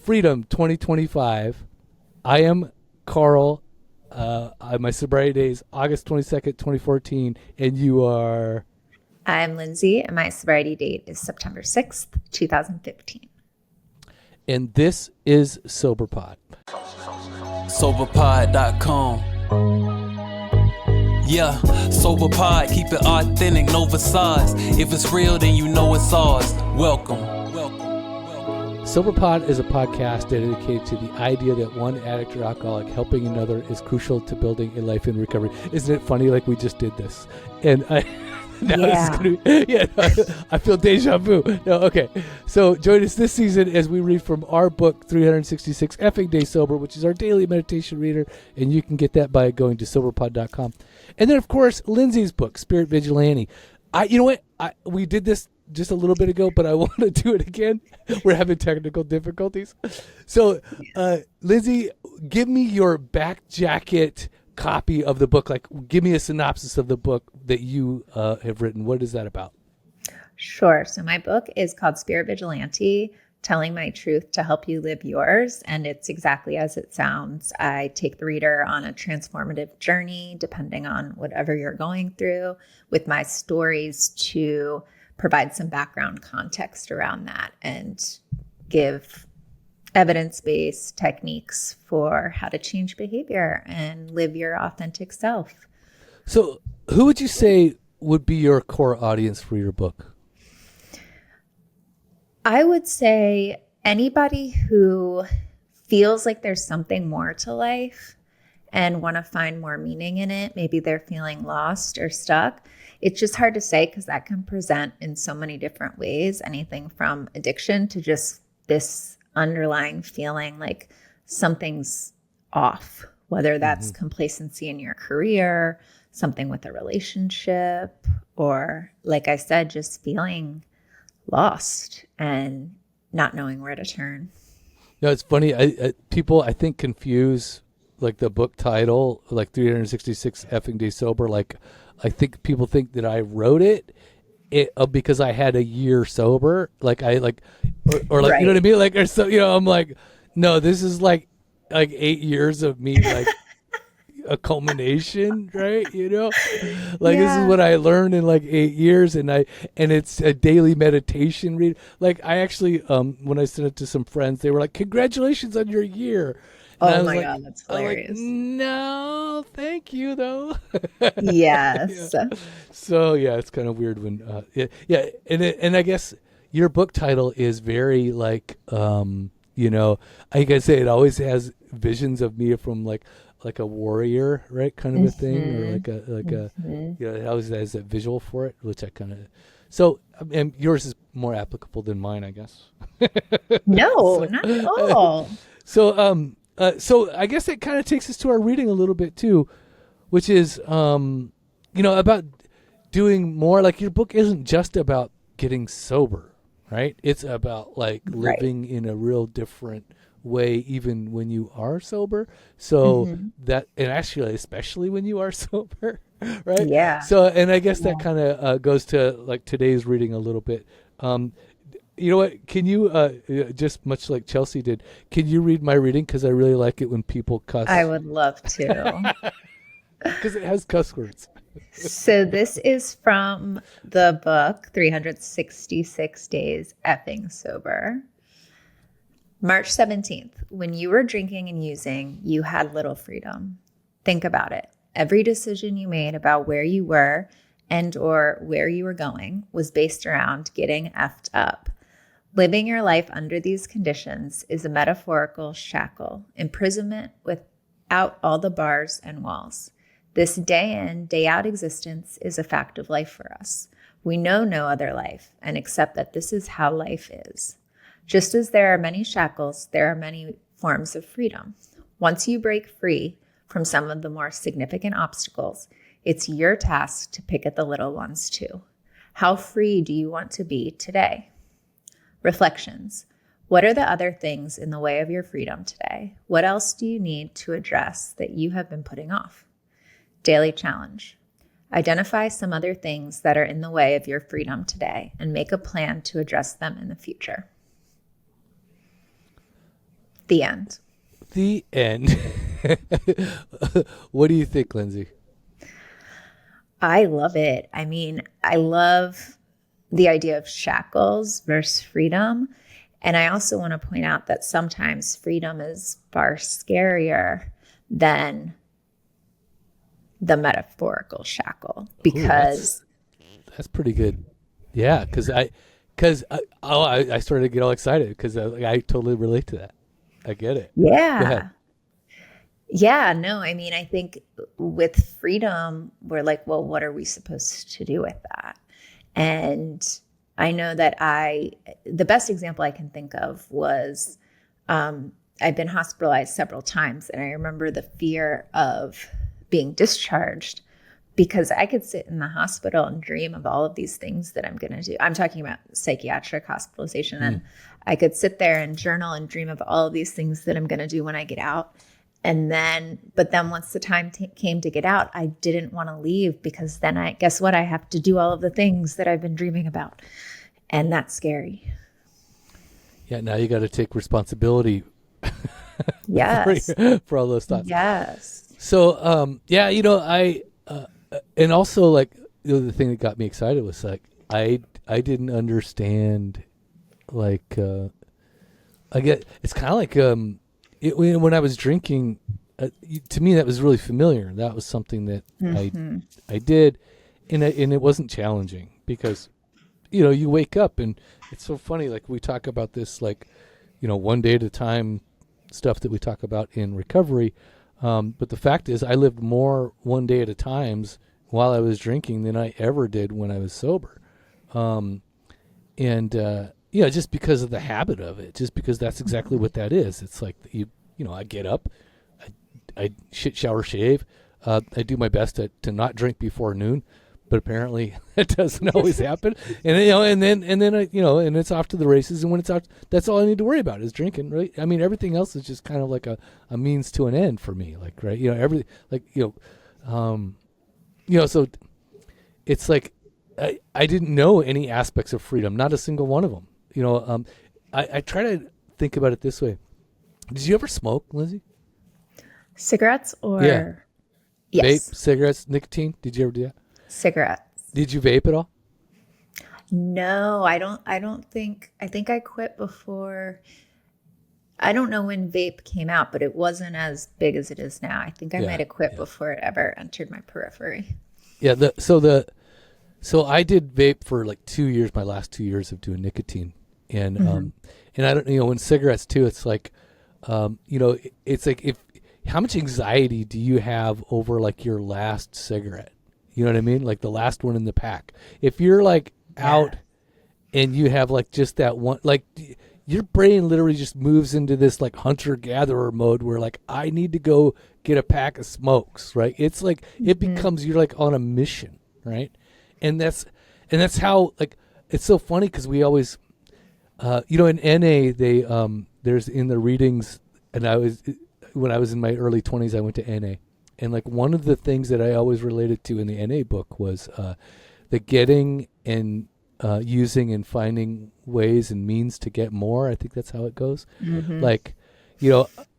Freedom 2025. I am Carl. My sobriety day is August 22nd, 2014, and you are... I'm Lindsey, and my sobriety date is September 6th, 2015. And this is SoberPod. Soberpod.com. Yeah, SoberPod, keep it authentic, no facades. If it's real, then you know it's ours. Welcome. SoberPod is a podcast dedicated to the idea that one addict or alcoholic helping another is crucial to building a life in recovery. Isn't it funny? Like, we just did this, and I feel deja vu. No, okay. So join us this season as we read from our book, 366 Effing Day Sober, which is our daily meditation reader, and you can get that by going to soberpod.com. And then, of course, Lindsey's book, Spirit Vigilante. You know what? We did this just a little bit ago, but I want to do it again. We're having technical difficulties. So, Lindsey, give me your back jacket copy of the book. Like, give me a synopsis of the book that you have written. What is that about? Sure. So my book is called Spirit Vigilante, Telling My Truth to Help You Live Yours. And it's exactly as it sounds. I take the reader on a transformative journey, depending on whatever you're going through, with my stories to provide some background context around that and give evidence-based techniques for how to change behavior and live your authentic self. So who would you say would be your core audience for your book? I would say anybody who feels like there's something more to life and want to find more meaning in it. Maybe they're feeling lost or stuck. It's just hard to say because that can present in so many different ways, anything from addiction to just this underlying feeling like something's off, whether that's complacency in your career, something with a relationship, or, like I said, just feeling lost and not knowing where to turn. No, it's funny. People, I think, confuse like the book title, like 366 Effing Day Sober. Like, I think people think that I wrote it because I had a year sober. Like or like, right. You know what I mean? Like, or so, I'm like, no, this is like 8 years of me, like a culmination, right? This is what I learned in like 8 years, and it's a daily meditation read. Like, I actually, when I sent it to some friends, they were like, "Congratulations on your year." And oh my God, that's hilarious. Like, no, thank you though. Yes. Yeah. So yeah, it's kind of weird when, and I guess your book title is very like, I can say it always has visions of me from like a warrior, right, kind of a thing, or it always has that visual for it, which I kind of. So, and yours is more applicable than mine, I guess. No, not at all. So I guess it kind of takes us to our reading a little bit too, which is, about doing more. Like, your book isn't just about getting sober, right? It's about like living in a real different way, even when you are sober. So that, and actually, especially when you are sober, right? Yeah. So, and I guess that kind of goes to like today's reading a little bit. You know what? Can you, just much like Chelsea did, can you read my reading? Because I really like it when people cuss. I would love to. Because it has cuss words. So this is from the book, 366 Days Effing Sober. March 17th, when you were drinking and using, you had little freedom. Think about it. Every decision you made about where you were and or where you were going was based around getting effed up. Living your life under these conditions is a metaphorical shackle, imprisonment without all the bars and walls. This day in, day out existence is a fact of life for us. We know no other life and accept that this is how life is. Just as there are many shackles, there are many forms of freedom. Once you break free from some of the more significant obstacles, it's your task to pick at the little ones too. How free do you want to be today? Reflections. What are the other things in the way of your freedom today? What else do you need to address that you have been putting off? Daily challenge. Identify some other things that are in the way of your freedom today and make a plan to address them in the future. The end. The end. What do you think, Lindsay? I love it. I mean, I love the idea of shackles versus freedom. And I also want to point out that sometimes freedom is far scarier than the metaphorical shackle, because that's pretty good. Yeah, because I started to get all excited because I totally relate to that. I get it. Go yeah. ahead. Yeah, no, I mean, I think with freedom, we're like, well, what are we supposed to do with that? And I know that the best example I can think of was I've been hospitalized several times, and I remember the fear of being discharged, because I could sit in the hospital and dream of all of these things that I'm going to do. I'm talking about psychiatric hospitalization. And I could sit there and journal and dream of all of these things that I'm going to do when I get out. But then once the time came to get out, I didn't want to leave, because then guess what? I have to do all of the things that I've been dreaming about. And that's scary. Yeah, now you got to take responsibility Yes. for all those thoughts. Yes. So, yeah, and also like the thing that got me excited was like I didn't understand, like I get it's kind of like when I was drinking, to me that was really familiar. That was something that I did, and it wasn't challenging, because you wake up and it's so funny. Like we talk about this, like one day at a time stuff that we talk about in recovery. But the fact is, I lived more one day at a times while I was drinking than I ever did when I was sober. Just because of the habit of it, just because that's exactly what that is. It's like, I get up, I shit, shower, shave. I do my best to not drink before noon, but apparently it doesn't always happen. And then and it's off to the races. And when it's out, that's all I need to worry about is drinking, right? I mean, everything else is just kind of like a means to an end for me. Like, right. So it's like, I didn't know any aspects of freedom, not a single one of them. I try to think about it this way. Did you ever smoke, Lindsay? Cigarettes or? Yeah. Yes. Vape, cigarettes, nicotine. Did you ever do that? Cigarettes. Did you vape at all? No, I think I quit before. I don't know when vape came out, but it wasn't as big as it is now. I think I might have quit before it ever entered my periphery. Yeah. So I did vape for like 2 years, my last 2 years of doing nicotine. And, and I don't, when cigarettes too, it's like, it's like how much anxiety do you have over like your last cigarette? You know what I mean? Like the last one in the pack. If you're like out and you have like just that one, like your brain literally just moves into this like hunter-gatherer mode where like, I need to go get a pack of smokes, right? It's like, it becomes, you're like on a mission, right? And that's how, like, it's so funny because we always, in NA, they, there's in the readings, and when I was in my early 20s, I went to NA. And like one of the things that I always related to in the NA book was the getting and using and finding ways and means to get more. I think that's how it goes. Like,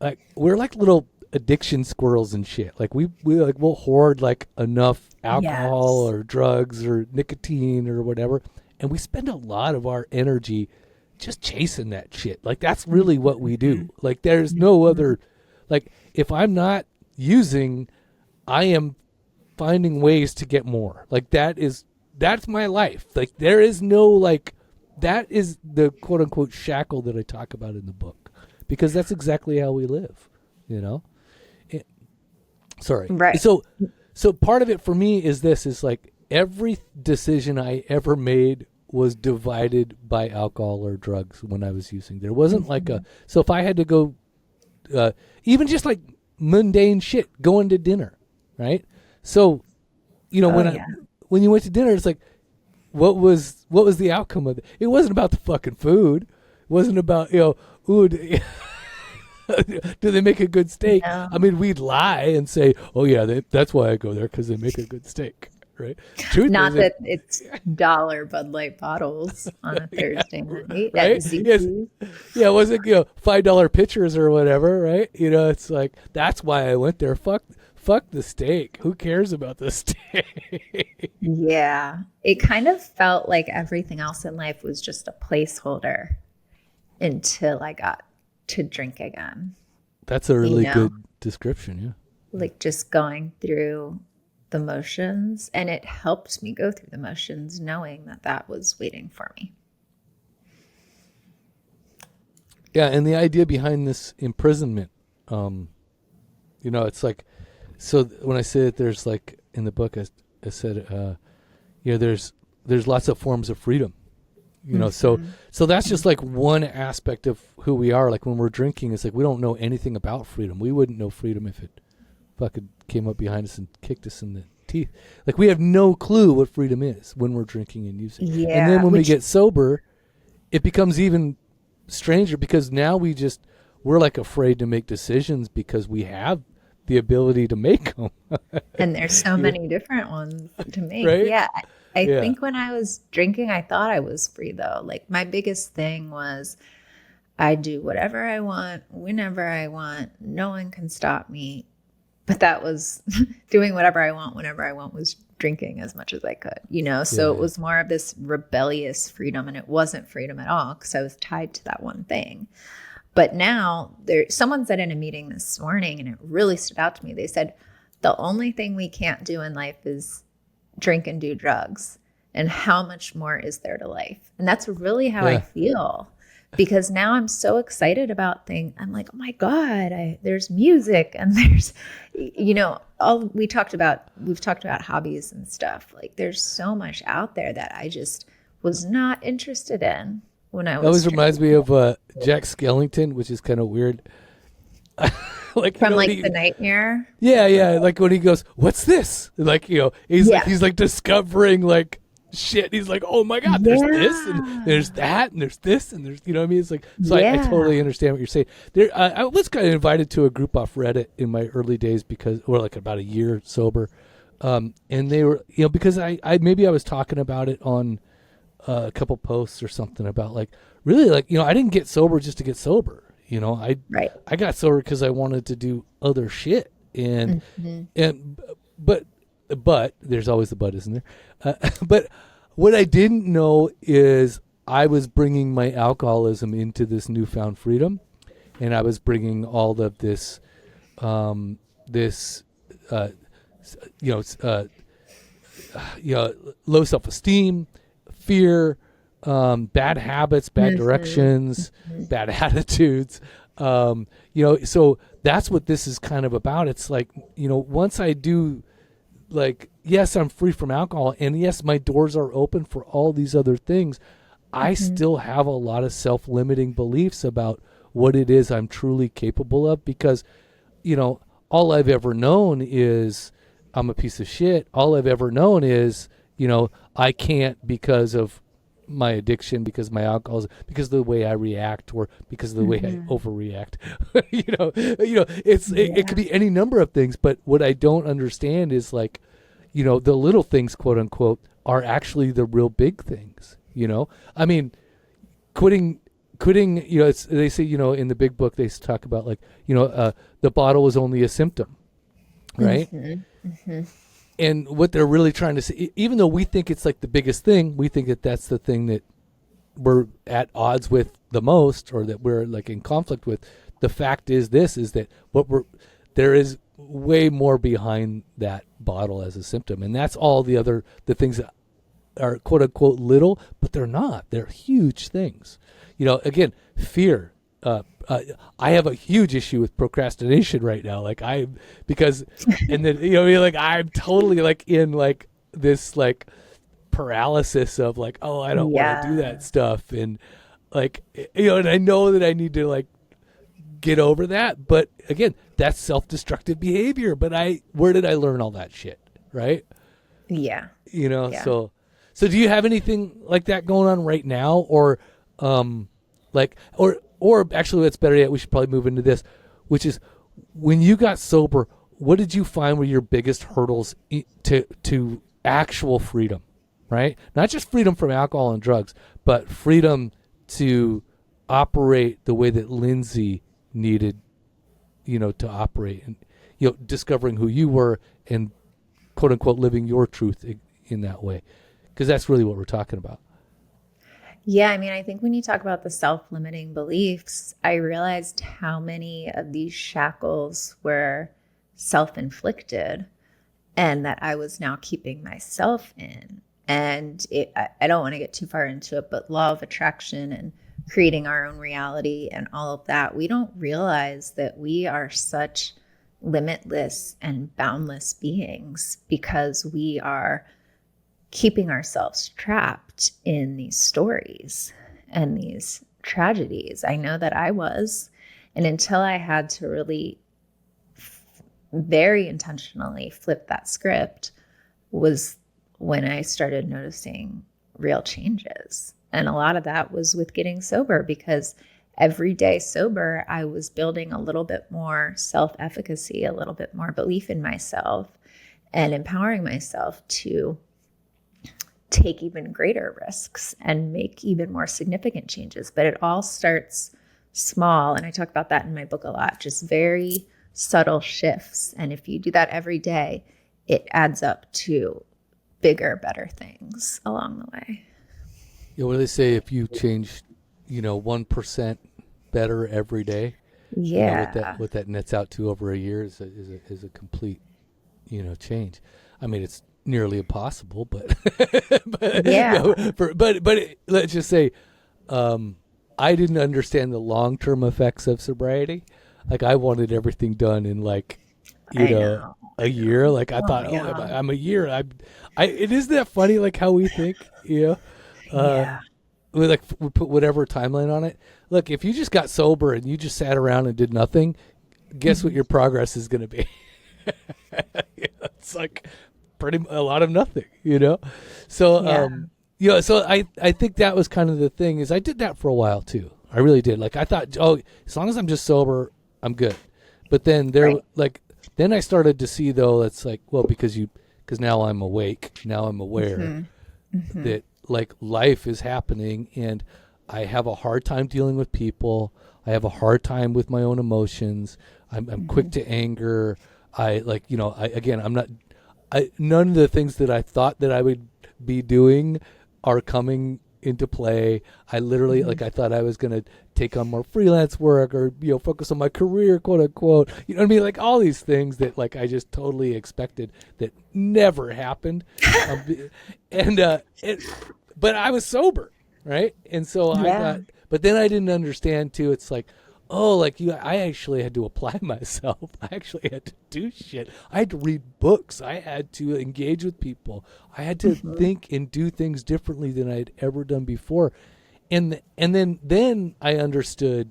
like we're like little addiction squirrels and shit. Like we'll hoard like enough alcohol or drugs or nicotine or whatever, and we spend a lot of our energy just chasing that shit. Like that's really what we do. Like there's no other, like if I'm not using, I am finding ways to get more. Like that's my life. Like there is no, like, that is the quote unquote shackle that I talk about in the book, because that's exactly how we live, sorry. Right. So part of it for me is like every decision I ever made was divided by alcohol or drugs when I was using. There wasn't like so if I had to go, even just like mundane shit, going to dinner, right? So, when you went to dinner, it's like, what was the outcome of it? It wasn't about the fucking food. It wasn't about, ooh, do they make a good steak? No. I mean, we'd lie and say, oh yeah, that's why I go there, because they make a good steak. right? Truth Not is, that it's dollar Bud Light bottles on a Thursday night right? at Yes. Zoo's. Yeah, it wasn't, $5 pitchers or whatever, right? It's like, that's why I went there. Fuck the steak. Who cares about the steak? Yeah. It kind of felt like everything else in life was just a placeholder until I got to drink again. That's a really You know? good description, yeah. Like just going through the motions, and it helped me go through the motions knowing that that was waiting for me. Yeah, and the idea behind this imprisonment, it's like, so when I say that there's like in the book, I said, there's lots of forms of freedom, so that's just like one aspect of who we are. Like when we're drinking, it's like we don't know anything about freedom. We wouldn't know freedom if it fucking came up behind us and kicked us in the teeth. Like we have no clue what freedom is when we're drinking and using. Yeah, and then when we get sober, it becomes even stranger because now we're like afraid to make decisions because we have the ability to make them. And there's so many different ones to make. Right? Yeah. I think when I was drinking, I thought I was free though. Like my biggest thing was I do whatever I want, whenever I want. No one can stop me. But that was doing whatever I want, whenever I want was drinking as much as I could, So it was more of this rebellious freedom, and it wasn't freedom at all because I was tied to that one thing. But now someone said in a meeting this morning, and it really stood out to me. They said, the only thing we can't do in life is drink and do drugs. And how much more is there to life? And that's really how I feel. Because now I'm so excited about things. I'm like, oh my God, there's music and there's, we've talked about hobbies and stuff. Like there's so much out there that I just was not interested in when I was. That always reminds me of Jack Skellington, which is kind of weird. Like from The Nightmare. Yeah. Like when he goes, what's this? Like, he's like discovering like shit. He's like, oh my God, there's this and there's that and there's this and there's, what I mean? It's like, so I totally understand what you're saying. I was kind of invited to a group off Reddit in my early days or like about a year sober. And they were, because I was talking about it on a couple posts or something about like, really like, I didn't get sober just to get sober. I got sober because I wanted to do other shit. And, but there's always the but, isn't there? But what I didn't know is I was bringing my alcoholism into this newfound freedom, and I was bringing all of this, low self-esteem, fear, bad habits, bad directions, bad attitudes. So that's what this is kind of about. It's like, once I do. Like, yes, I'm free from alcohol, and yes, my doors are open for all these other things. I still have a lot of self-limiting beliefs about what it is I'm truly capable of because, all I've ever known is I'm a piece of shit. All I've ever known is, I can't because of my addiction, because of my alcoholism, because of the way I react, or because of the way I overreact. It could be any number of things. But what I don't understand is like, the little things, quote unquote, are actually the real big things. I mean, quitting. They say, in the big book they talk about like, the bottle is only a symptom, right? And what they're really trying to say, even though we think it's like the biggest thing, we think that that's the thing that we're at odds with the most, or that we're like in conflict with. The fact is that there is way more behind that bottle as a symptom. And that's all the things that are quote unquote little, but they're not. They're huge things. Again, fear. I have a huge issue with procrastination right now. Like I'm totally like in like this like paralysis of like, oh, I don't want to do that stuff. And like, and I know that I need to like get over that. But again, that's self-destructive behavior. But where did I learn all that shit? Right. Yeah. So do you have anything like that going on right now? Or or actually, that's better yet. We should probably move into this, which is when you got sober, what did you find were your biggest hurdles to actual freedom, right? Not just freedom from alcohol and drugs, but freedom to operate the way that Lindsey needed, to operate, and discovering who you were and quote unquote living your truth in that way, because that's really what we're talking about. Yeah, I mean, I think when you talk about the self-limiting beliefs, I realized how many of these shackles were self-inflicted and that I was now keeping myself in. And I don't want to get too far into it, but law of attraction and creating our own reality and all of that, we don't realize that we are such limitless and boundless beings because we are keeping ourselves trapped in these stories and these tragedies. I know that I was, and until I had to really very intentionally flip that script was when I started noticing real changes. And a lot of that was with getting sober, because every day sober, I was building a little bit more self-efficacy, a little bit more belief in myself, and empowering myself to take even greater risks and make even more significant changes. But it all starts small. And I talk about that in my book a lot, just very subtle shifts. And if you do that every day, it adds up to bigger, better things along the way. What do they say? If you change, 1% better every day, Yeah. what that nets out to over a year is a complete, change. I mean, it's nearly impossible, but Yeah. Let's just say, I didn't understand the long-term effects of sobriety. Like, I wanted everything done in a year. Like, I thought, I'm a year. It isn't that funny, like how we think, Yeah. we put whatever timeline on it. Look, if you just got sober and you just sat around and did nothing, guess what your progress is going to be? It's like a lot of nothing, So, so I think that was kind of the thing, is I did that for a while too. I really did. Like, I thought, as long as I'm just sober, I'm good. But then then I started to see, though, it's like, well, because now I'm awake, now I'm aware that like life is happening, and I have a hard time dealing with people. I have a hard time with my own emotions. I'm quick to anger. I'm not. None of the things that I thought that I would be doing are coming into play. I literally, I thought I was going to take on more freelance work or, focus on my career, quote unquote. You know what I mean? Like, all these things that I just totally expected that never happened. But I was sober, right? And so I thought, but then I didn't understand too. It's like, I actually had to apply myself. I actually had to do shit. I had to read books. I had to engage with people. I had to think and do things differently than I'd ever done before. And then I understood,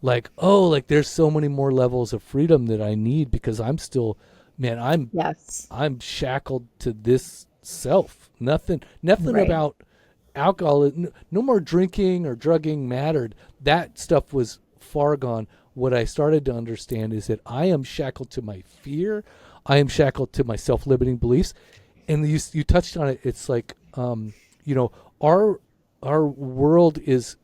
there's so many more levels of freedom that I need, because I'm still, I'm shackled to this self. Nothing about alcohol. No more drinking or drugging mattered. That stuff was far gone. What I started to understand is that I am shackled to my fear. I am shackled to my self-limiting beliefs. And you touched on it. It's like, our world is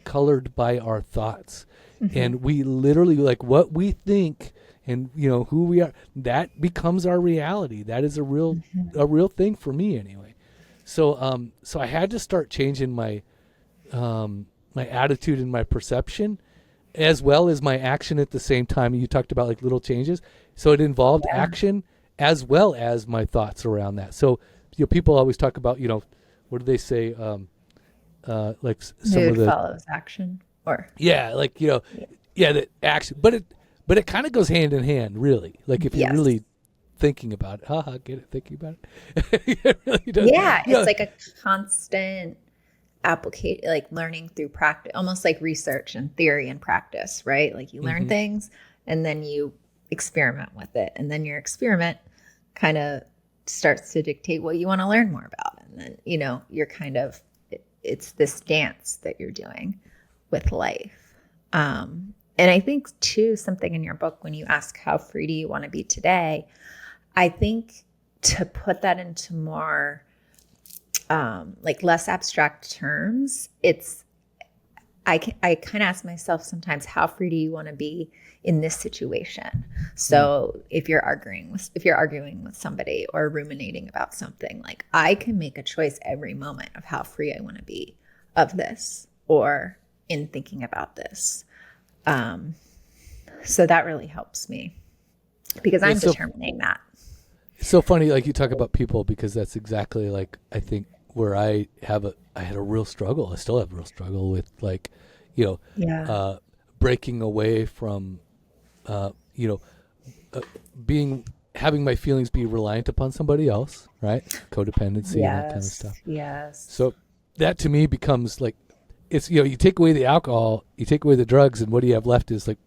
colored by our thoughts, and we literally, what we think and who we are, that becomes our reality. That is a real thing for me anyway. So I had to start changing my my attitude and my perception, as well as my action at the same time. You talked about little changes. So it involved action as well as my thoughts around that. So, people always talk about, what do they say? Some Mood of the follows action, or that action, but it kind of goes hand in hand, really. Like, if you're really thinking about it, get it? Thinking about it. It really does. Yeah, it's like a constant application, like learning through practice, almost like research and theory and practice, right? Like, you learn things and then you experiment with it, and then your experiment kind of starts to dictate what you want to learn more about, and then you're kind of, it's this dance that you're doing with life. And I think too, something in your book, when you ask how free do you want to be today, I think to put that into more like less abstract terms, I kind of ask myself sometimes, how free do you want to be in this situation? So if you're arguing with somebody or ruminating about something, like I can make a choice every moment of how free I want to be of this or in thinking about this. So that really helps me because I'm determining that. It's so funny, like you talk about people, because that's exactly like I think where I had a real struggle. I still have a real struggle with like, breaking away from, having my feelings be reliant upon somebody else, right? Codependency and that kind of stuff. Yes. So that to me becomes like, it's, you take away the alcohol, you take away the drugs, and what do you have left is like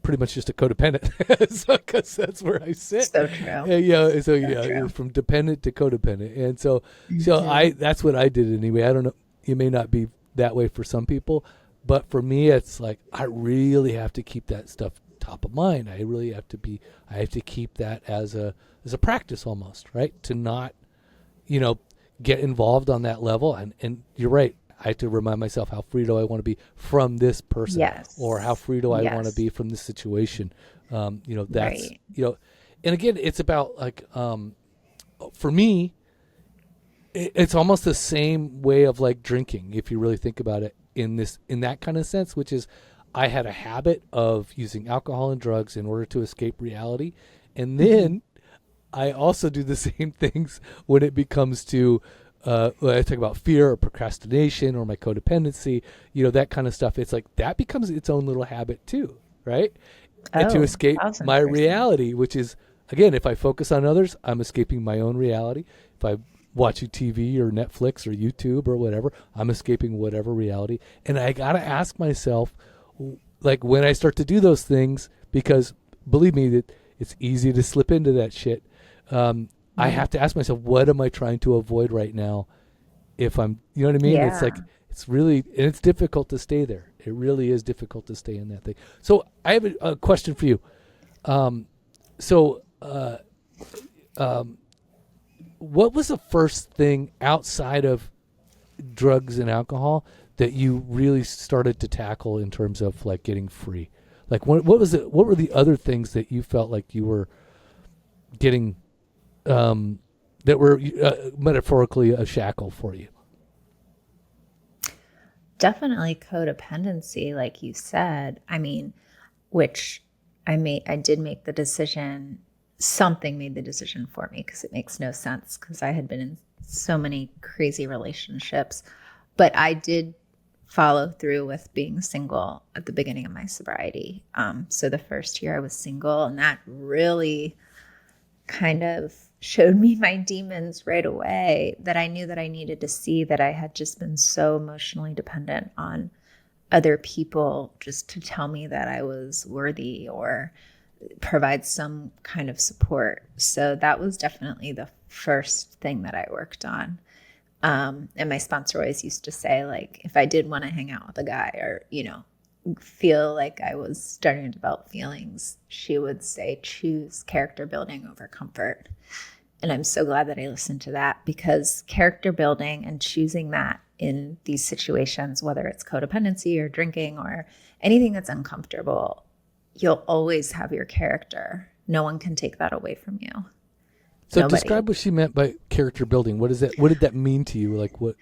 pretty much just a codependent. Because that's where I sit. So true. True. From dependent to codependent. And so that's what I did anyway. I don't know, it may not be that way for some people, but for me, it's like, I really have to keep that stuff top of mind. I have to keep that as a practice almost, right? To not, get involved on that level. And you're right. I have to remind myself, how free do I want to be from this person? Yes. Or how free do I want to be from this situation? That's, right. And again, it's about like, for me, it's almost the same way of like drinking, if you really think about it in that kind of sense, which is I had a habit of using alcohol and drugs in order to escape reality. And then I also do the same things when it comes to, when I talk about fear or procrastination or my codependency, that kind of stuff. It's like that becomes its own little habit too, right? And to escape my reality, which is, again, if I focus on others, I'm escaping my own reality. If I'm watching TV or Netflix or YouTube or whatever, I'm escaping whatever reality. And I got to ask myself, like, when I start to do those things, because believe me, that it's easy to slip into that shit. I have to ask myself, what am I trying to avoid right now? If I'm, you know what I mean? Yeah. It's like, it's really, and it's difficult to stay there. It really is difficult to stay in that thing. So I have a question for you. What was the first thing outside of drugs and alcohol that you really started to tackle in terms of like getting free? Like what was it? What were the other things that you felt like you were getting, that were metaphorically a shackle for you? Definitely codependency, like you said. I mean, which I did make the decision. Something made the decision for me because it makes no sense because I had been in so many crazy relationships. But I did follow through with being single at the beginning of my sobriety. So the first year I was single, and that really kind of showed me my demons right away, that I knew that I needed to see, that I had just been so emotionally dependent on other people just to tell me that I was worthy or provide some kind of support. So that was definitely the first thing that I worked on. And my sponsor always used to say, like, if I did want to hang out with a guy or, feel like I was starting to develop feelings, she would say, choose character building over comfort. And I'm so glad that I listened to that, because character building and choosing that in these situations, whether it's codependency or drinking or anything that's uncomfortable, you'll always have your character. No one can take that away from you. So Nobody. Describe what she meant by character building. What is that? What did that mean to you? Like what?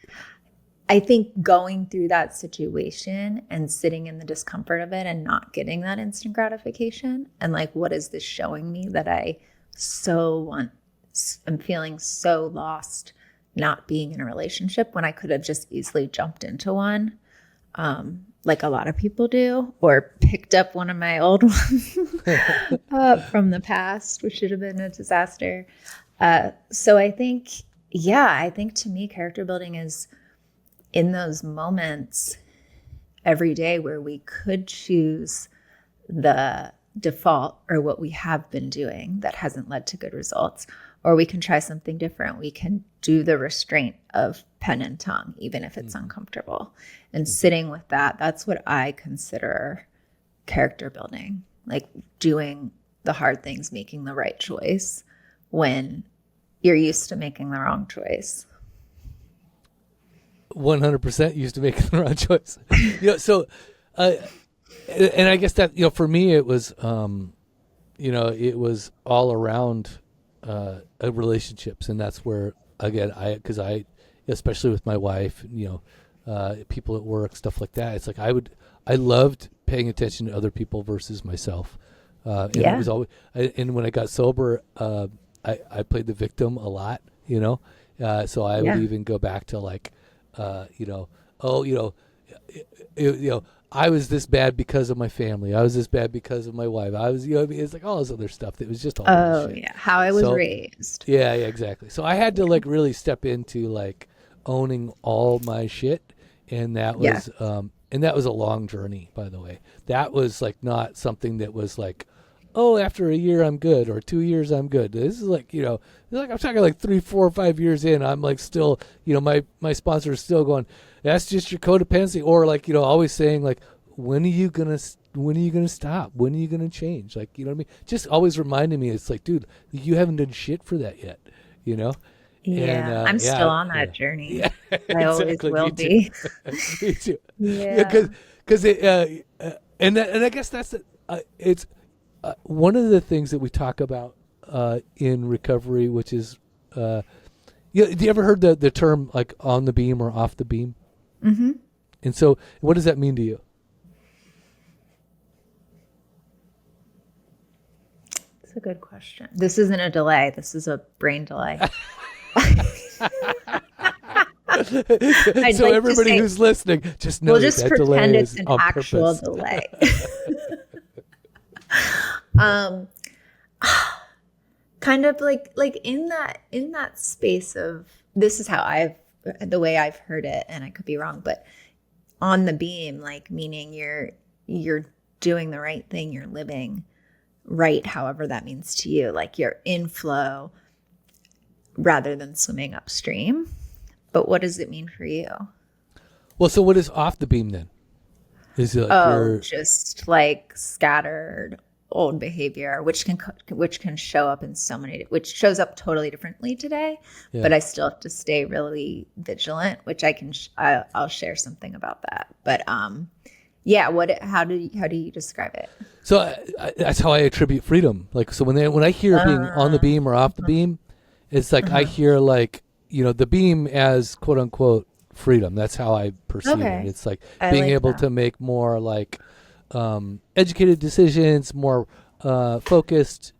I think going through that situation and sitting in the discomfort of it and not getting that instant gratification, and like, what is this showing me that I'm feeling so lost not being in a relationship when I could have just easily jumped into one, like a lot of people do, or picked up one of my old ones from the past, which should have been a disaster. So I think to me, character building is in those moments every day where we could choose the default or what we have been doing that hasn't led to good results, or we can try something different. We can do the restraint of pen and tongue, even if it's uncomfortable. And sitting with that, that's what I consider character building, like doing the hard things, making the right choice when you're used to making the wrong choice. 100% used to making the wrong choice. So, and I guess that, for me, it was, it was all around relationships. And that's where, again, because I, especially with my wife, people at work, stuff like that. It's like I loved paying attention to other people versus myself. And it was always, and when I got sober, I played the victim a lot, so I would even go back to like, I was this bad because of my family. I was this bad because of my wife. I was, it's like all this other stuff that was just all shit. Yeah, how I was raised. Yeah, exactly. So I had to like really step into like owning all my shit, and that was a long journey, by the way. That was like not something that was like, oh, after a year I'm good, or 2 years I'm good. This is like, I'm talking like 3, 4, 5 years in. I'm like still, my sponsor is still going, that's just your codependency, or like, always saying like, when are you gonna stop? When are you gonna change? Like, you know what I mean? Just always reminding me, it's like, dude, you haven't done shit for that yet, Yeah, And, I'm still on that journey. Yeah, I always will be. Me too. Yeah. Because and I guess that's it's one of the things that we talk about in recovery, which is, do you ever heard the term like on the beam or off the beam? Mm-hmm. And so, what does that mean to you? That's a good question. This isn't a delay. This is a brain delay. So everybody who's listening, just know we'll just that pretend delay it's is an on actual purpose. delay. Kind of like in that space of, this is how the way I've heard it, and I could be wrong, but on the beam, like meaning you're doing the right thing, you're living right, however that means to you, like you're in flow rather than swimming upstream. But what does it mean for you? Well, so what is off the beam then? Is it like just like scattered old behavior, which can show up in which shows up totally differently today. Yeah. But I still have to stay really vigilant, which I can. I'll share something about that. But how do you describe it? So that's how I attribute freedom. Like, so when I hear being on the beam or off the beam, it's like I hear like, the beam as quote unquote freedom. That's how I perceive it. It's like being able to make more like educated decisions, more focused,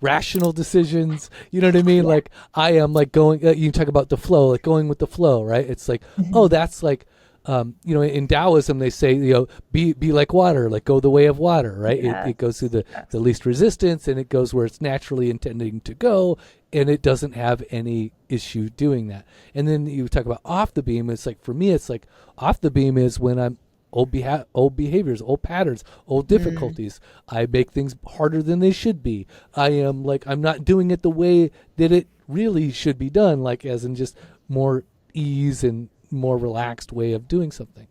rational decisions. You know what I mean? Yeah. Like I am like going. You talk about the flow, like going with the flow, right? It's like, oh, that's like. In Taoism, they say, be like water, like go the way of water, right? Yeah. It goes through the least resistance, and it goes where it's naturally intending to go, and it doesn't have any issue doing that. And then you talk about off the beam. It's like, for me, it's like off the beam is when I'm old behaviors, old patterns, old difficulties. I make things harder than they should be. I am like, I'm not doing it the way that it really should be done, like as in just more ease and more relaxed way of doing something,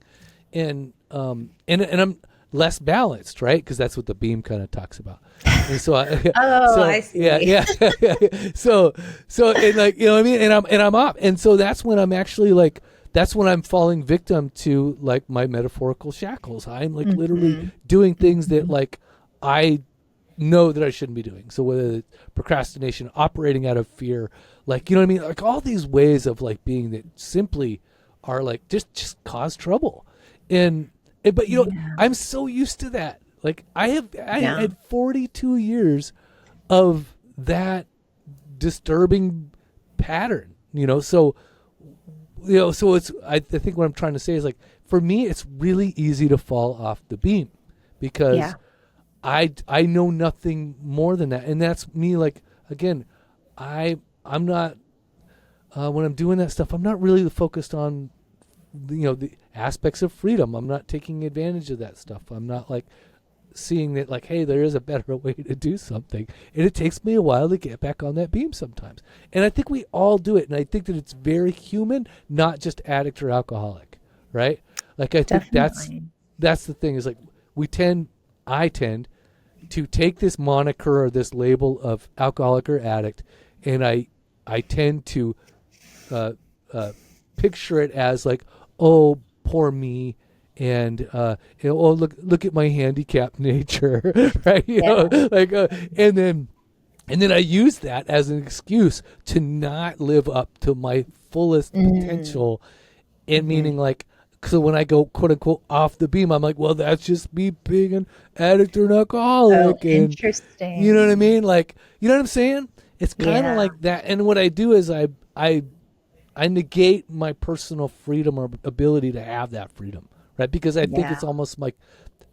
and I'm less balanced, right? Because that's what the beam kind of talks about. And so I see. Yeah. so and like, you know what I mean, and I'm off, and so that's when I'm actually like, that's when I'm falling victim to like my metaphorical shackles. I'm like literally doing things that like I know that I shouldn't be doing. So whether it's procrastination, operating out of fear, like, you know what I mean, like all these ways of like being that simply are like just cause trouble, but I'm so used to that. Like I had 42 years of that disturbing pattern, so it's, I think what I'm trying to say is like, for me, it's really easy to fall off the beam because I know nothing more than that, and that's me. Like, again, I'm not. When I'm doing that stuff, I'm not really focused on, the aspects of freedom. I'm not taking advantage of that stuff. I'm not like seeing that like, hey, there is a better way to do something. And it takes me a while to get back on that beam sometimes. And I think we all do it. And I think that it's very human, not just addict or alcoholic, right? Like I think that's the thing, is like I tend to take this moniker or this label of alcoholic or addict, and I I tend to picture it as like, oh, poor me, and oh, look at my handicapped nature, right? You know, like, and then I use that as an excuse to not live up to my fullest potential, and meaning like. So when I go quote unquote off the beam, I'm like, well, that's just me being an addict or an alcoholic. Oh, and interesting. You know what I mean? Like, you know what I'm saying? It's kind of like that. And what I do is I negate my personal freedom or ability to have that freedom, right? Because I think it's almost like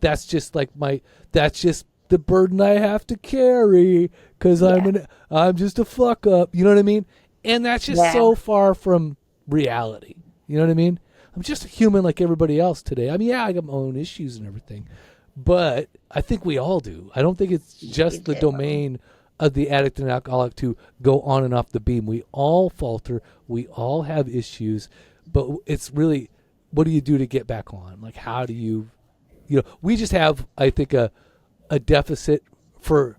that's just the burden I have to carry because I'm just a fuck up. You know what I mean? And that's just so far from reality. You know what I mean? I'm just a human like everybody else today. I mean, I got my own issues and everything, but I think we all do. I don't think it's just the domain of the addict and alcoholic to go on and off the beam. We all falter. We all have issues, but it's really, what do you do to get back on? Like, how do you we just have, I think, a deficit for,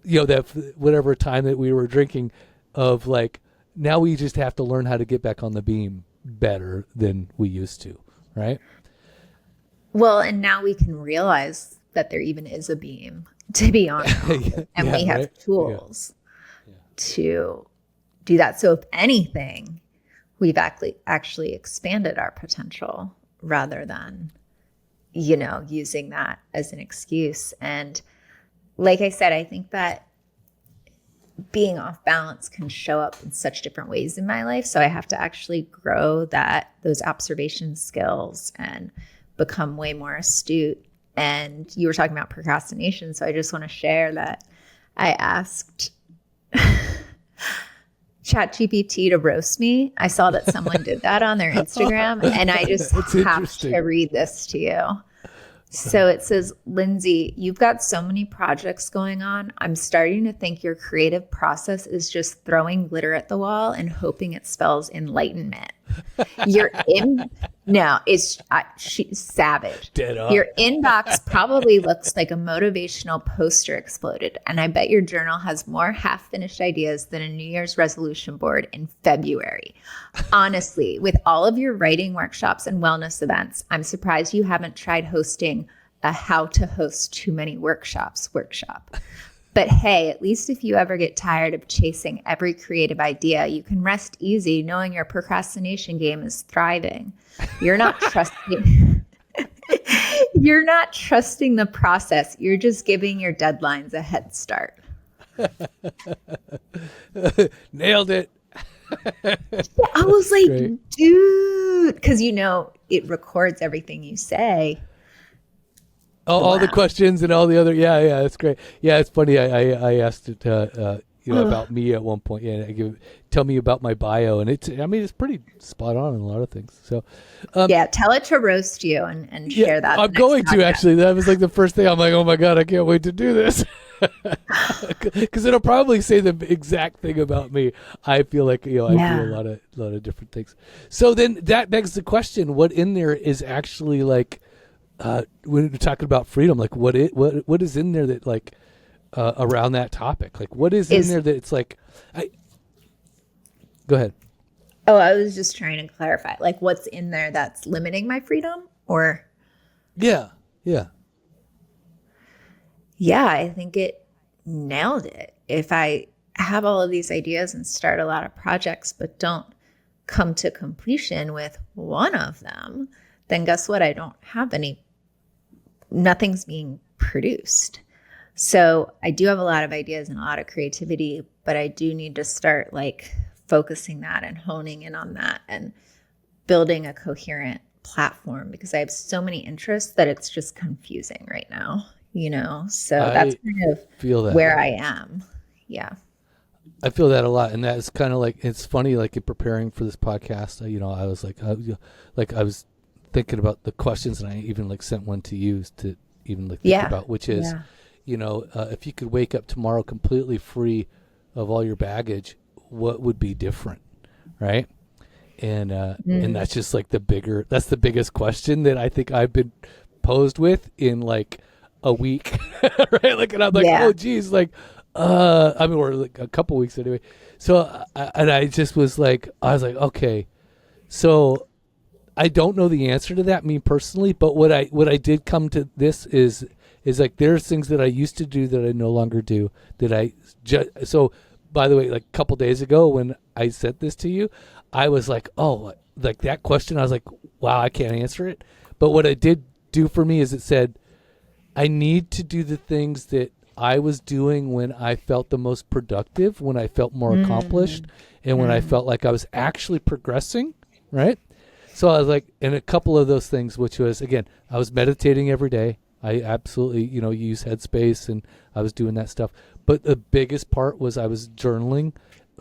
that whatever time that we were drinking of like, now we just have to learn how to get back on the beam better than we used to, right? Well, and now we can realize that there even is a beam to be on, and we have tools to do that. So if anything, we've actually expanded our potential rather than, using that as an excuse. And like I said, I think that being off balance can show up in such different ways in my life. So I have to actually grow those observation skills and become way more astute. And you were talking about procrastination. So I just want to share that I asked ChatGPT to roast me. I saw that someone did that on their Instagram, and I just have to read this to you. So it says, Lindsey, you've got so many projects going on. I'm starting to think your creative process is just throwing glitter at the wall and hoping it spells enlightenment. She's savage. Dead on. Your inbox probably looks like a motivational poster exploded. And I bet your journal has more half-finished ideas than a New Year's resolution board in February. Honestly, with all of your writing workshops and wellness events, I'm surprised you haven't tried hosting a how to host too many workshops workshop. But hey, at least if you ever get tired of chasing every creative idea, you can rest easy knowing your procrastination game is thriving. You're not trusting the process. You're just giving your deadlines a head start. Nailed it. I was like, great. Dude, because it records everything you say. All the questions and all the other, that's great. Yeah, it's funny. I asked it, about me at one point. Yeah, tell me about my bio, and it's pretty spot on in a lot of things. So, tell it to roast you and share that. I'm going to actually. That was like the first thing. I'm like, oh my god, I can't wait to do this, because it'll probably say the exact thing about me. I feel like I do a lot of different things. So then that begs the question: what in there is actually like? When we're talking about freedom, like what is in there that like around that topic? Like what is in there that it's like? Go ahead. Oh, I was just trying to clarify, like what's in there that's limiting my freedom, or? Yeah. I think it nailed it. If I have all of these ideas and start a lot of projects, but don't come to completion with one of them, then guess what? I don't have nothing's being produced. So I do have a lot of ideas and a lot of creativity, but I do need to start like focusing that and honing in on that and building a coherent platform, because I have so many interests that it's just confusing right now, So that's kind of where I am. Yeah. I feel that a lot. And that's kind of like, it's funny, like in preparing for this podcast, I was like, I was thinking about the questions, and I even like sent one to you to even like think about, which is, if you could wake up tomorrow completely free of all your baggage, what would be different, right? And that's just like that's the biggest question that I think I've been posed with in like a week, right? Like, and I'm like, oh geez, like I mean, or like a couple weeks anyway. So, and I just was like, I was like, okay, so I don't know the answer to that, me personally, but what I did come to this is like there's things that I used to do that I no longer do that so by the way, like a couple days ago when I sent this to you, I was like, oh, like that question, I was like, wow, I can't answer it. But what it did do for me is it said, I need to do the things that I was doing when I felt the most productive, when I felt more accomplished, and when I felt like I was actually progressing, right? So I was like, and a couple of those things, which was, again, I was meditating every day. I absolutely, use Headspace, and I was doing that stuff. But the biggest part was I was journaling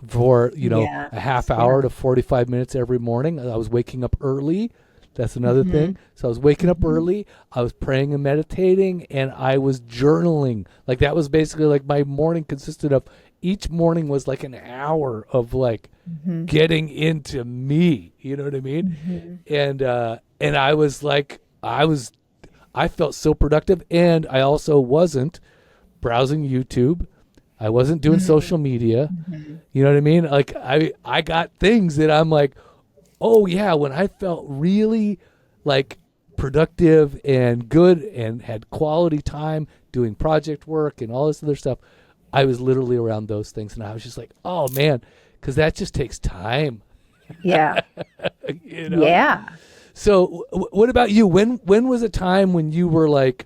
for, a half hour to 45 minutes every morning. I was waking up early. That's another thing. So I was waking up early. I was praying and meditating, and I was journaling. Like that was basically like my morning consisted of, each morning was like an hour of like getting into me. You know what I mean? And I was like, I felt so productive, and I also wasn't browsing YouTube. I wasn't doing social media. You know what I mean? Like I got things that I'm like, oh yeah, when I felt really like productive and good and had quality time doing project work and all this other stuff, I was literally around those things, and I was just like, oh man, because that just takes time. Yeah. Yeah. So what about you? When was a time when you were like,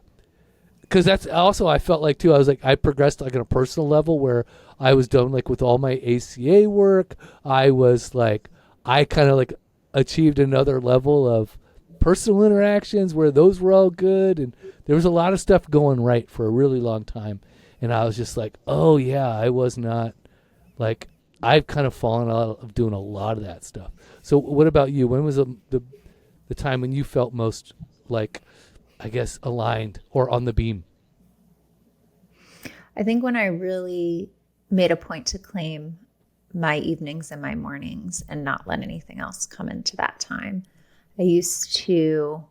because that's also, I felt like too, I was like, I progressed like on a personal level where I was done like with all my ACA work. I was like, I kind of like achieved another level of personal interactions where those were all good. And there was a lot of stuff going right for a really long time. And I was just like, oh yeah, I was not like, I've kind of fallen out of doing a lot of that stuff. So what about you? When was the time when you felt most like, I guess, aligned or on the beam? I think when I really made a point to claim my evenings and my mornings and not let anything else come into that time. I used to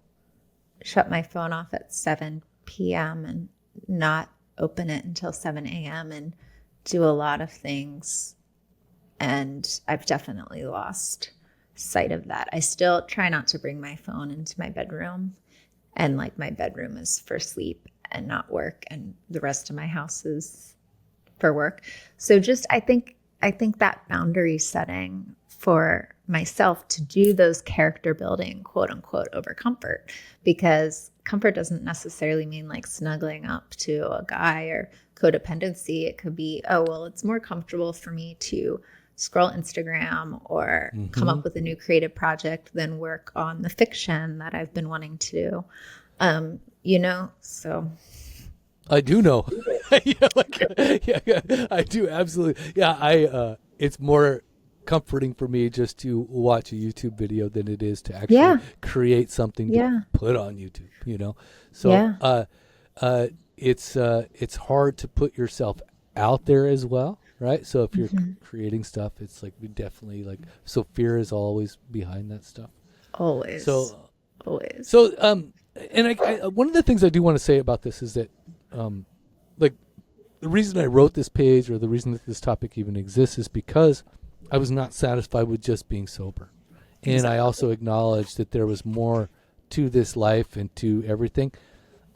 shut my phone off at 7 p.m. and not open it until 7 a.m. and do a lot of things. And I've definitely lost sight of that. I still try not to bring my phone into my bedroom. And like my bedroom is for sleep and not work. And the rest of my house is for work. So just, I think that boundary setting for myself to do those character building, quote unquote, over comfort, because comfort doesn't necessarily mean like snuggling up to a guy or codependency. It could be, oh, well, it's more comfortable for me to scroll Instagram or come up with a new creative project than work on the fiction that I've been wanting to do. So. I do know. Yeah, I do absolutely. Yeah, it's more comforting for me just to watch a YouTube video than it is to actually create something to put on YouTube. So it's hard to put yourself out there as well, right? So if you're creating stuff, it's like we definitely like. So fear is always behind that stuff. Always. So always. So and I one of the things I do want to say about this is that like the reason I wrote this page or the reason that this topic even exists is because I was not satisfied with just being sober. And I also acknowledged that there was more to this life and to everything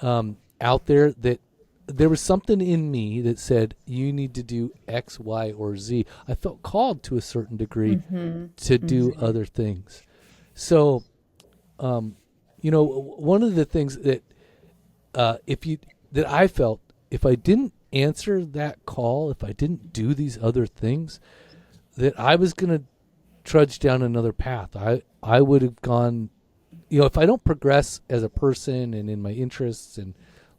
out there, that there was something in me that said, you need to do X, Y, or Z. I felt called to a certain degree to do other things. So, one of the things that that I felt, if I didn't answer that call, if I didn't do these other things, that I was going to trudge down another path. I would have gone, if I don't progress as a person and in my interests and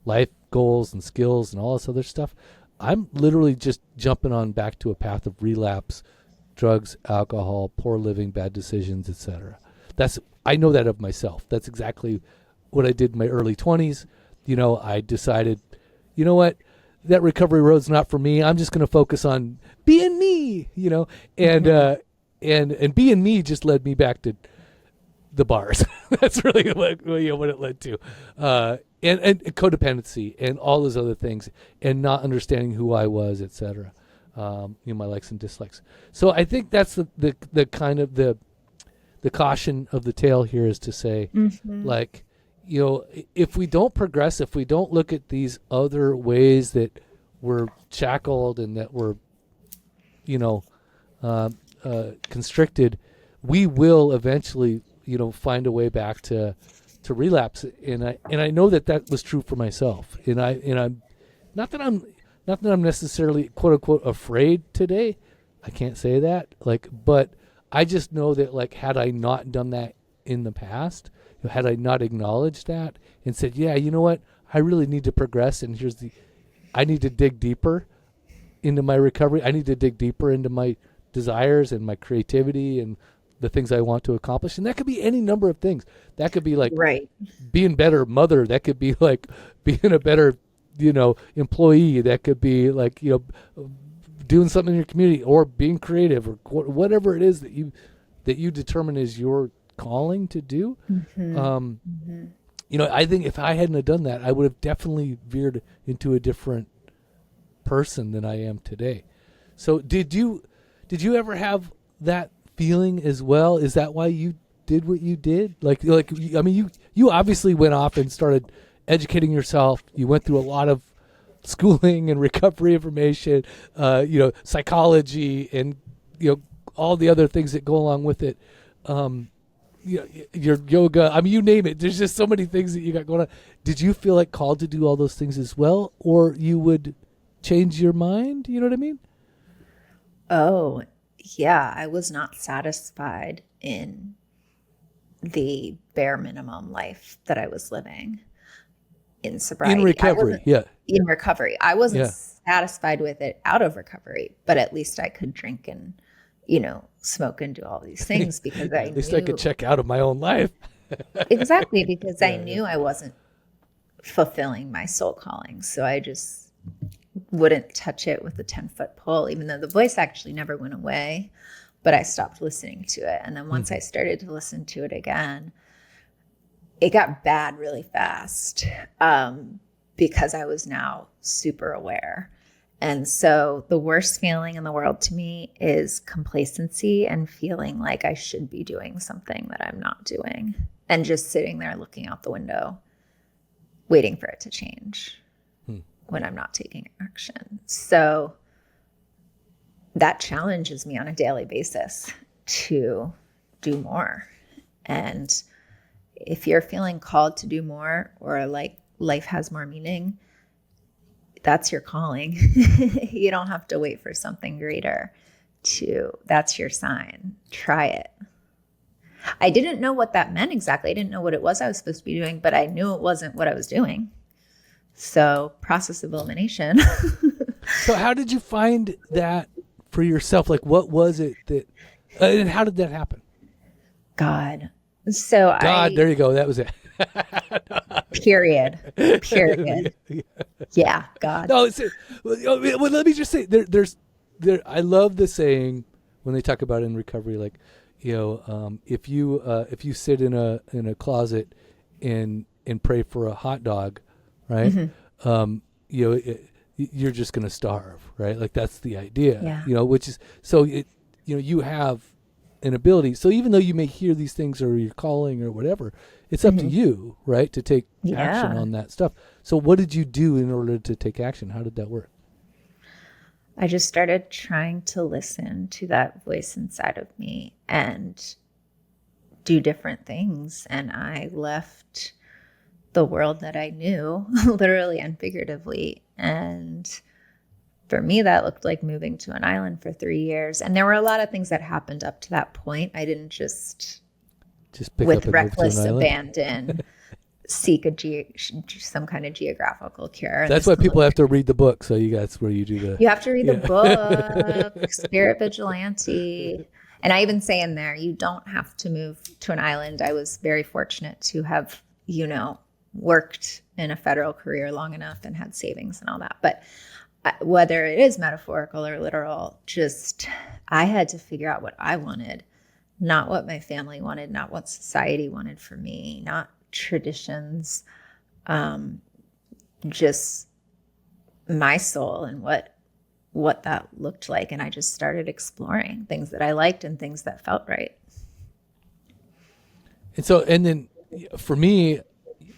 life goals and skills and all this other stuff, I'm literally just jumping on back to a path of relapse, drugs, alcohol, poor living, bad decisions, etc. I know that of myself. That's exactly what I did in my early 20s. I decided, you know what? That recovery road's not for me. I'm just going to focus on being me, and being me just led me back to the bars. That's really what it led to. And codependency and all those other things, and not understanding who I was, etc. My likes and dislikes. So I think that's the kind of the caution of the tale here, is to say, like, if we don't progress, if we don't look at these other ways that we're shackled and that we're, constricted, we will eventually, find a way back to relapse. And I know that was true for myself. And I'm not that I'm necessarily quote unquote afraid today. I can't say that. But I just know that, had I not done that in the past, had I not acknowledged that and said, yeah, you know what, I really need to progress, and I need to dig deeper into my recovery. I need to dig deeper into my desires and my creativity and the things I want to accomplish. And that could be any number of things. That could be being a better mother. That could be being a better, employee. That could be doing something in your community, or being creative, or whatever it is that you determine is your calling to do. I think if I hadn't have done that, I would have definitely veered into a different person than I am today. So did you ever have that feeling as well? Is that why you did what you did? You obviously went off and started educating yourself. You went through a lot of schooling and recovery information, psychology, and all the other things that go along with it. Your yoga, you name it. There's just so many things that you got going on. Did you feel called to do all those things as well, or you would change your mind? You know what I mean? Oh, yeah. I was not satisfied in the bare minimum life that I was living in sobriety. In recovery, yeah. In recovery. I wasn't satisfied with it out of recovery, but at least I could drink and, smoke and do all these things because at least I could check out of my own life. Exactly, because I knew I wasn't fulfilling my soul calling. So I just wouldn't touch it with a 10-foot pole, even though the voice actually never went away, but I stopped listening to it. And then once I started to listen to it again, it got bad really fast, because I was now super aware. And so the worst feeling in the world to me is complacency and feeling like I should be doing something that I'm not doing, and just sitting there looking out the window, waiting for it to change when I'm not taking action. So that challenges me on a daily basis to do more. And if you're feeling called to do more, or life has more meaning, that's your calling. You don't have to wait for something greater that's your sign. Try it. I didn't know what that meant exactly. I didn't know what it was I was supposed to be doing, but I knew it wasn't what I was doing. So, process of elimination. So how did you find that for yourself? What was it that, and how did that happen? God. There you go. That was it. Period. Yeah, God. No, let me just say, I love the saying when they talk about it in recovery, if you sit in a closet and pray for a hot dog, right? You're just going to starve, right? That's the idea, which is, so you have an ability. So even though you may hear these things, or your calling or whatever, it's up to you, right, to take action on that stuff. So what did you do in order to take action? How did that work? I just started trying to listen to that voice inside of me and do different things. And I left the world that I knew, literally and figuratively. And for me, that looked like moving to an island for 3 years. And there were a lot of things that happened up to that point. I didn't just pick with up and reckless move to an abandon seek some kind of geographical cure. That's why people have to read the book. So that's where you do you have to read the book, Spirit Vigilante. And I even say in there, you don't have to move to an island. I was very fortunate to have, worked in a federal career long enough and had savings and all that. But whether it is metaphorical or literal, I had to figure out what I wanted. not what my family wanted, not what society wanted for me, not traditions, just my soul and what that looked like. And I just started exploring things that I liked and things that felt right. And so, and then for me,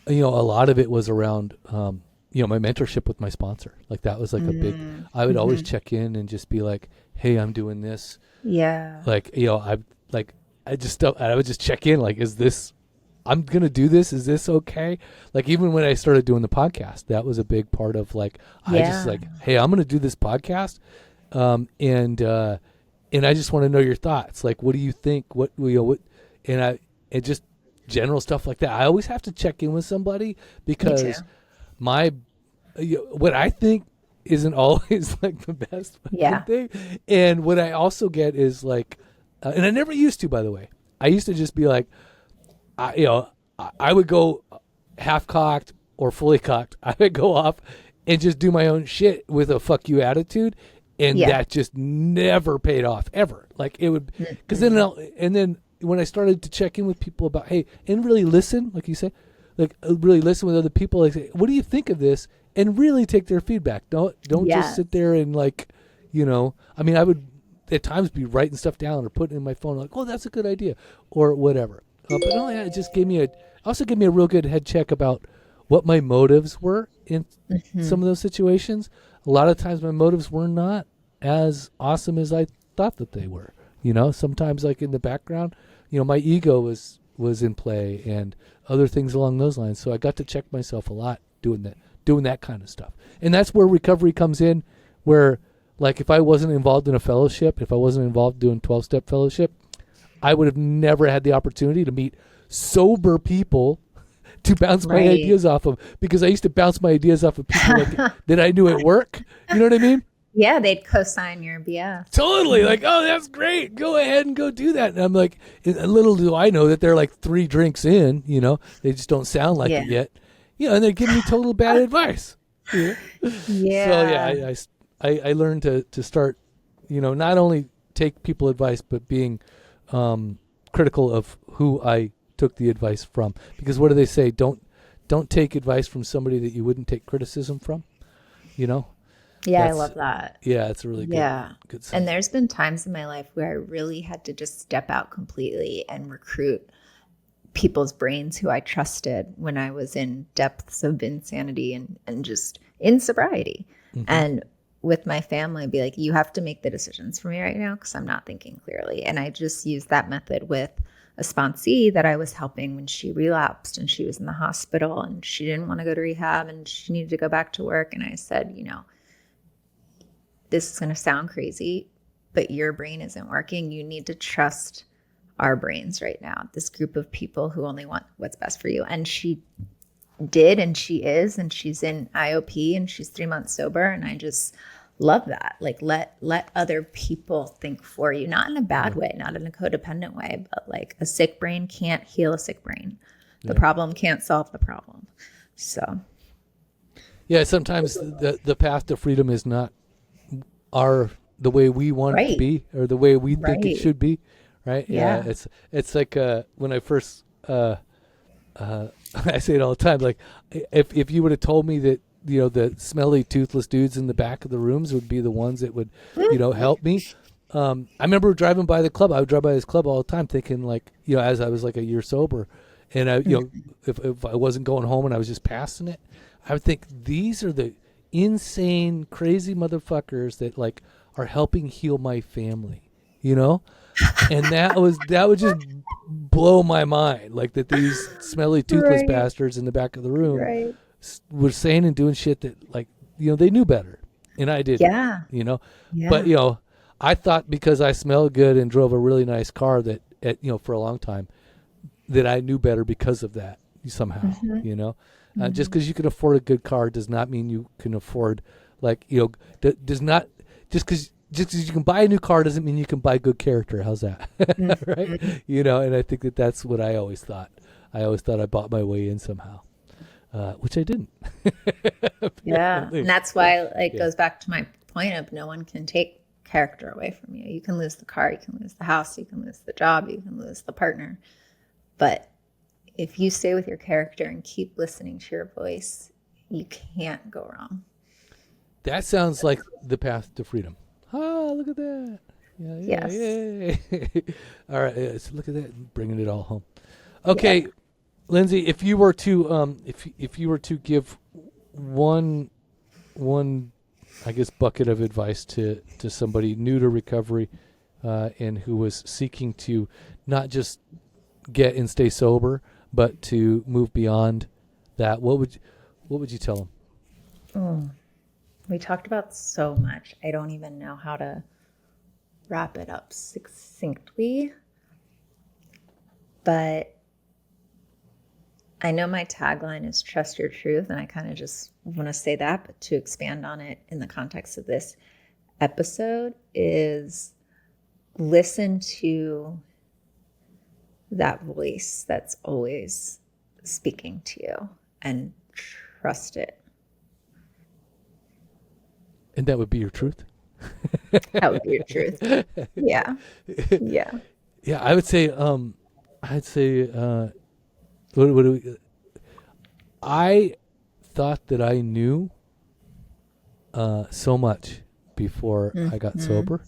a lot of it was around, my mentorship with my sponsor. Like that was like a big, I would always check in and just be like, hey, I'm doing this. Yeah. Like, I would just check in, like, I'm going to do this. Is this okay? Like, even when I started doing the podcast, that was a big part of like, I just like, hey, I'm going to do this podcast. And I just want to know your thoughts. Like, what do you think? And just general stuff like that. I always have to check in with somebody because what I think isn't always like the best thing. And what I also get is like, and I never used to, by the way, I used to just be like, I would go half cocked or fully cocked. I would go off and just do my own shit with a fuck you attitude. And that just never paid off ever. Like it would, because then when I started to check in with people about, hey, and really listen, like you said, like really listen with other people, like say, what do you think of this? And really take their feedback. Don't just sit there and like, I mean, I would at times be writing stuff down or putting it in my phone like, oh, that's a good idea or whatever. But no, it just gave me a real good head check about what my motives were in some of those situations. A lot of times my motives were not as awesome as I thought that they were. Sometimes like in the background, my ego was in play and other things along those lines. So I got to check myself a lot doing that kind of stuff. And that's where recovery comes in, where like if I wasn't involved in a fellowship, if I wasn't involved doing 12-step fellowship, I would have never had the opportunity to meet sober people to bounce my ideas off of, because I used to bounce my ideas off of people like, that I knew at work. You know what I mean? Yeah, they'd co-sign your BS. Totally. Like, oh, that's great. Go ahead and go do that. And I'm like, little do I know that they're like 3 drinks in, they just don't sound like it yet. And they're giving me total bad advice. Yeah. So I learned to start, not only take people advice, but being critical of who I took the advice from. Because what do they say? Don't take advice from somebody that you wouldn't take criticism from. Yeah, I love that. Yeah, it's a really good saying. And there's been times in my life where I really had to just step out completely and recruit people's brains who I trusted when I was in depths of insanity and just in sobriety. And with my family, I'd be like, you have to make the decisions for me right now because I'm not thinking clearly. And I just used that method with a sponsee that I was helping when she relapsed and she was in the hospital and she didn't want to go to rehab and she needed to go back to work. And I said, this is going to sound crazy, but your brain isn't working. You need to trust our brains right now, this group of people who only want what's best for you. And she did, and she is, and she's in IOP and she's 3 months sober. And I just love that. Like let other people think for you, not in a bad way, not in a codependent way, but like a sick brain can't heal a sick brain. The problem can't solve the problem. So. Yeah. Sometimes the path to freedom is not the way we want it to be or the way we think it should be. Right. Yeah. It's like, when I first, I say it all the time. Like if you would have told me that, the smelly toothless dudes in the back of the rooms would be the ones that would, help me. I remember driving by the club. I would drive by this club all the time thinking like, as I was like a year sober and I, if I wasn't going home and I was just passing it, I would think these are the insane, crazy motherfuckers that like are helping heal my family, and that would just blow my mind. Like that these smelly toothless bastards in the back of the room were saying and doing shit that like, they knew better and I didn't, but I thought because I smelled good and drove a really nice car that for a long time that I knew better because of that somehow, just because you can afford a good car does not mean you can afford like, does not just because you can buy a new car doesn't mean you can buy good character. How's that? Right. And I think that's what I always thought. I always thought I bought my way in somehow, which I didn't. And that's why it goes back to my point of no one can take character away from you. You can lose the car, you can lose the house, you can lose the job, you can lose the partner. But if you stay with your character and keep listening to your voice, you can't go wrong. That sounds like the path to freedom. Ah, look at that. Yeah, Yes. Yay. All right, yeah, so look at that, bringing it all home. Okay, Lindsey, if you were to if you were to give one I guess bucket of advice to somebody new to recovery and who was seeking to not just get and stay sober, but to move beyond that, what would you tell them? We talked about so much. I don't even know how to wrap it up succinctly. But I know my tagline is trust your truth, and I kind of just want to say that, but to expand on it in the context of this episode is listen to that voice that's always speaking to you and trust it. And that would be your truth? That would be your truth. Yeah. Yeah. Yeah, I would say, what do we, I thought that I knew so much before I got sober.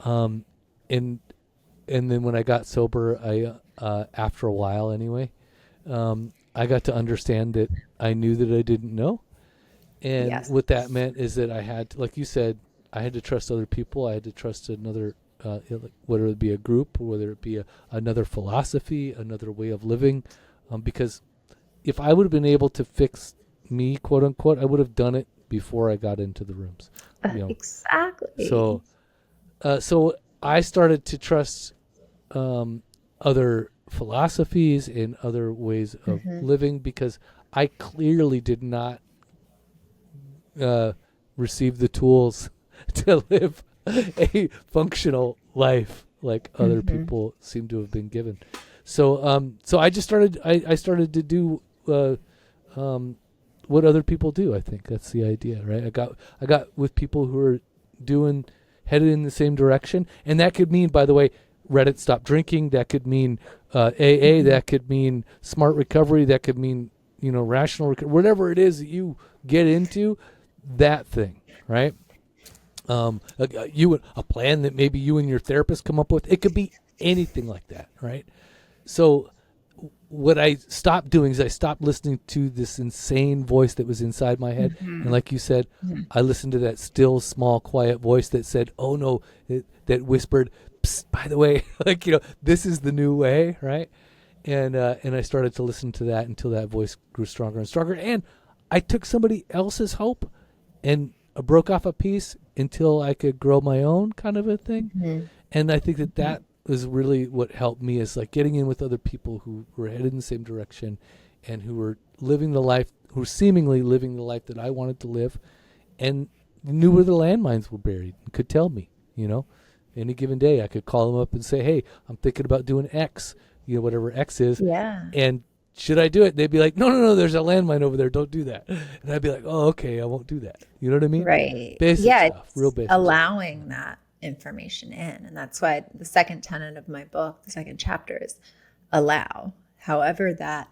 And then when I got sober, I after a while anyway, I got to understand that I knew that I didn't know. And Yes. what that meant is that I had, like you said, I had to trust other people. I had to trust another, whether it be a group, or whether it be another philosophy, another way of living. Because if I would have been able to fix me, quote unquote, I would have done it before I got into the rooms. You know? Exactly. So I started to trust other philosophies and other ways of living, because I clearly did not receive the tools to live a functional life like other people seem to have been given. So I just started. I started to do what other people do. I think that's the idea, right? I got with people who are headed in the same direction, and that could mean, by the way, Reddit Stop Drinking. That could mean AA. That could mean Smart Recovery. That could mean rational recovery. Whatever it is that you get into, that thing, right? A plan that maybe you and your therapist come up with. It could be anything like that, right? So what I stopped doing is I stopped listening to this insane voice that was inside my head. And like you said, I listened to that still, small, quiet voice that said, oh no, that whispered, psst, by the way, this is the new way, right? And I started to listen to that until that voice grew stronger and stronger. And I took somebody else's hope and broke off a piece until I could grow my own, kind of a thing. And I think that was really what helped me, is like getting in with other people who were headed in the same direction and who were living the life, who were seemingly living the life that I wanted to live, and knew where the landmines were buried and could tell me, any given day I could call them up and say, hey, I'm thinking about doing X, whatever X is. Yeah. And should I do it? They'd be like, no, there's a landmine over there. Don't do that. And I'd be like, oh, okay, I won't do that. You know what I mean? Right. Basic stuff, real basic. Allowing that information in. And that's why the second tenet of my book, the second chapter, is allow, however that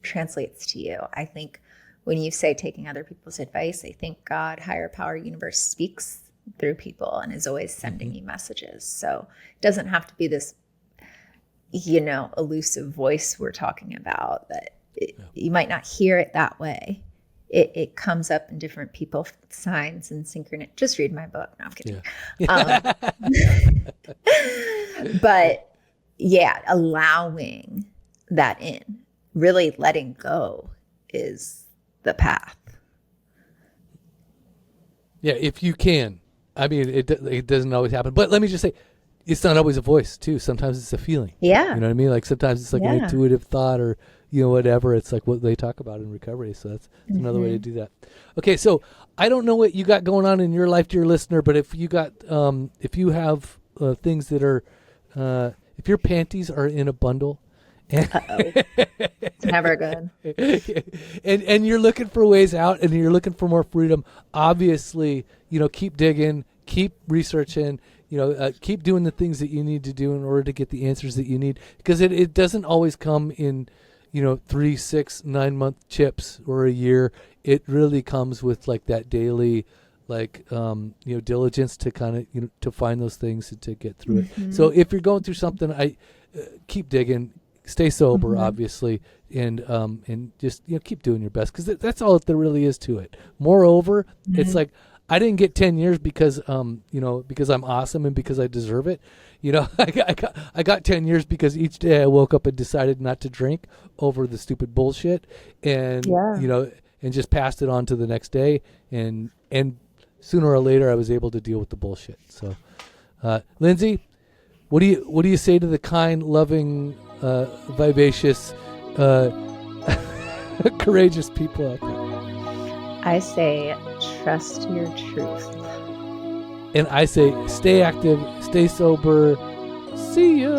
translates to you. I think when you say taking other people's advice, I think God, higher power, universe speaks through people and is always sending you messages. So it doesn't have to be this elusive voice we're talking about, that you might not hear it that way. It comes up in different people signs and synchronous. Just read my book. No, I'm kidding. Yeah. But yeah, allowing that in, really letting go is the path. Yeah, if you can. I mean, it doesn't always happen. But let me just say, it's not always a voice, too. Sometimes it's a feeling. Yeah. You know what I mean? Like sometimes it's like an intuitive thought, or, whatever. It's like what they talk about in recovery. So that's another way to do that. Okay, so I don't know what you got going on in your life, dear listener, but if you got, if you have things that are, if your panties are in a bundle, It's never good. and you're looking for ways out, and you're looking for more freedom, obviously, keep digging, keep researching, keep doing the things that you need to do in order to get the answers that you need, because it doesn't always come in 3, 6, 9 month chips or a year. It really comes with like that daily diligence to kind of to find those things and to get through it. So if you're going through something, I keep digging, stay sober, obviously, and just keep doing your best, because that's all there really is to it. Moreover, it's like, I didn't get 10 years because because I'm awesome and because I deserve it. I got 10 years because each day I woke up and decided not to drink over the stupid bullshit, and and just passed it on to the next day, and sooner or later I was able to deal with the bullshit. So, Lindsey, what do you say to the kind, loving, vivacious, courageous people out there? I say, trust your truth. And I say, stay active, stay sober. See ya.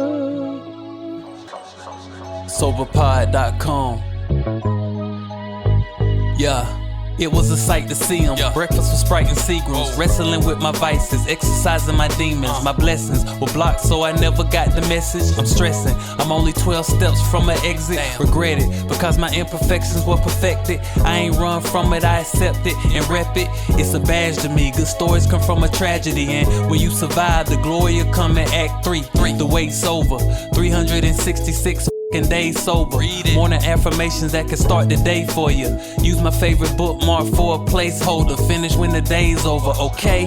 Soberpod.com. Yeah. It was a sight to see him. Breakfast with Sprite and Seagrams. Wrestling with my vices, exercising my demons. My blessings were blocked, so I never got the message. I'm stressing, I'm only 12 steps from an exit. Regret it, because my imperfections were perfected. I ain't run from it, I accept it and rep it. It's a badge to me, good stories come from a tragedy. And when you survive, the glory will come in Act 3. The wait's over, 366 days sober. Morning affirmations that can start the day for you. Use my favorite bookmark for a placeholder. Finish when the day's over. Okay.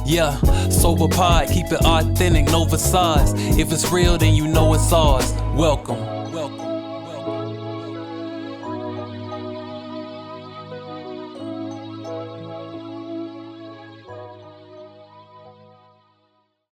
Yeah, sober pod, keep it authentic, no facades. If it's real, then you know it's ours. Welcome.